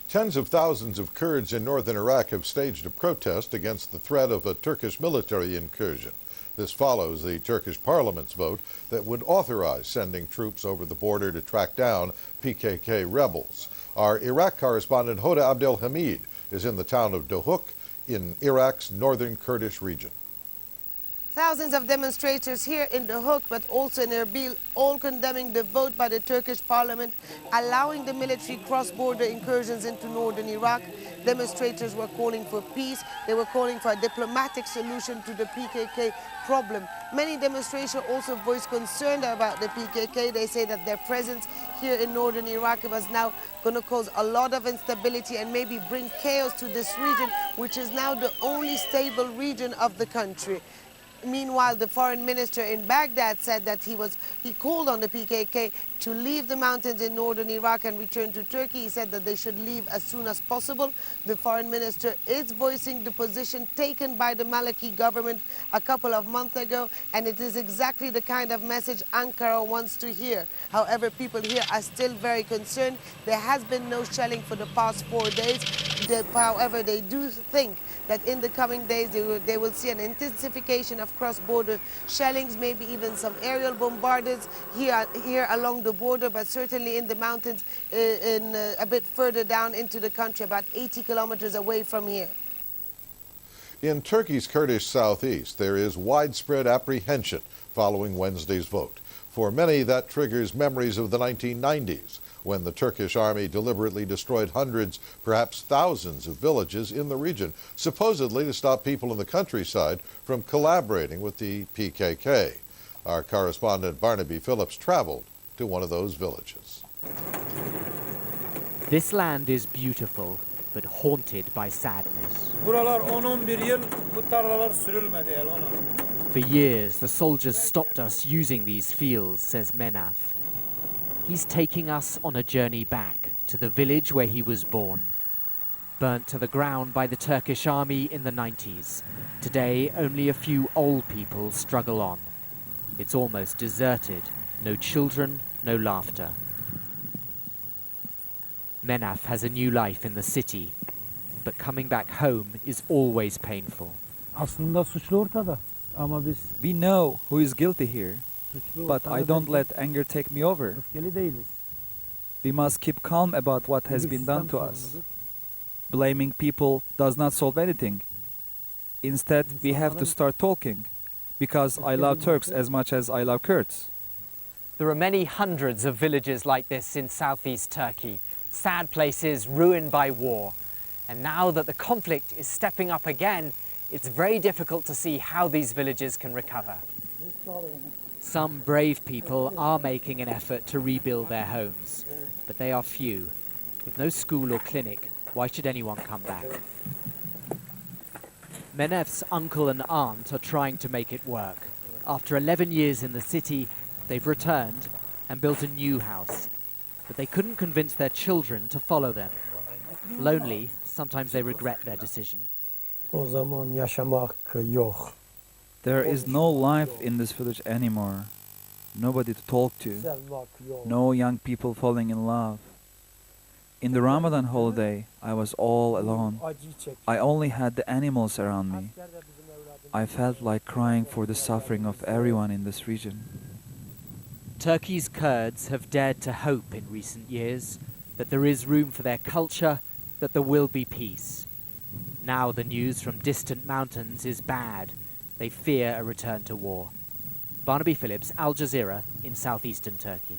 Tens of thousands of Kurds in northern Iraq have staged a protest against the threat of a Turkish military incursion. This follows the Turkish Parliament's vote that would authorize sending troops over the border to track down PKK rebels. Our Iraq correspondent Hoda Abdelhamid is in the town of Dohuk in Iraq's northern Kurdish region. Thousands of demonstrators here in Dohuk, but also in Erbil, all condemning the vote by the Turkish Parliament, allowing the military cross-border incursions into northern Iraq. Demonstrators were calling for peace. They were calling for a diplomatic solution to the PKK problem. Many demonstrators also voiced concern about the PKK. They say that their presence here in northern Iraq was now going to cause a lot of instability and maybe bring chaos to this region, which is now the only stable region of the country. Meanwhile, the foreign minister in Baghdad said that he called on the PKK to leave the mountains in northern Iraq and return to Turkey. He said that they should leave as soon as possible. The foreign minister is voicing the position taken by the Maliki government a couple of months ago, and it is exactly the kind of message Ankara wants to hear. However, people here are still very concerned. There has been no shelling for the past 4 days. However, they do think that in the coming days they will see an intensification of cross-border shellings, maybe even some aerial bombardments here along the border, but certainly in the mountains a bit further down into the country, about 80 kilometers away from here. In Turkey's Kurdish southeast, there is widespread apprehension following Wednesday's vote. For many, that triggers memories of the 1990s, when the Turkish army deliberately destroyed hundreds, perhaps thousands of villages in the region, supposedly to stop people in the countryside from collaborating with the PKK. Our correspondent Barnaby Philips traveled to one of those villages. This land is beautiful, but haunted by sadness. For years, the soldiers stopped us using these fields, says Menaf. He's taking us on a journey back to the village where he was born. Burnt to the ground by the Turkish army in the 90s. Today, only a few old people struggle on. It's almost deserted. No children, no laughter. Menaf has a new life in the city, but coming back home is always painful. We know who is guilty here, but I don't let anger take me over. We must keep calm about what has been done to us. Blaming people does not solve anything. Instead, we have to start talking, because I love Turks as much as I love Kurds. There are many hundreds of villages like this in southeast Turkey, sad places ruined by war. And now that the conflict is stepping up again, it's very difficult to see how these villages can recover. Some brave people are making an effort to rebuild their homes, but they are few. With no school or clinic, why should anyone come back? Menef's uncle and aunt are trying to make it work. After 11 years in the city, they've returned and built a new house. But they couldn't convince their children to follow them. Lonely, sometimes they regret their decision. There is no life in this village anymore. Nobody to talk to. No young people falling in love. In the Ramadan holiday, I was all alone. I only had the animals around me. I felt like crying for the suffering of everyone in this region. Turkey's Kurds have dared to hope in recent years that there is room for their culture, that there will be peace. Now the news from distant mountains is bad. They fear a return to war. Barnaby Philips, Al Jazeera in southeastern Turkey.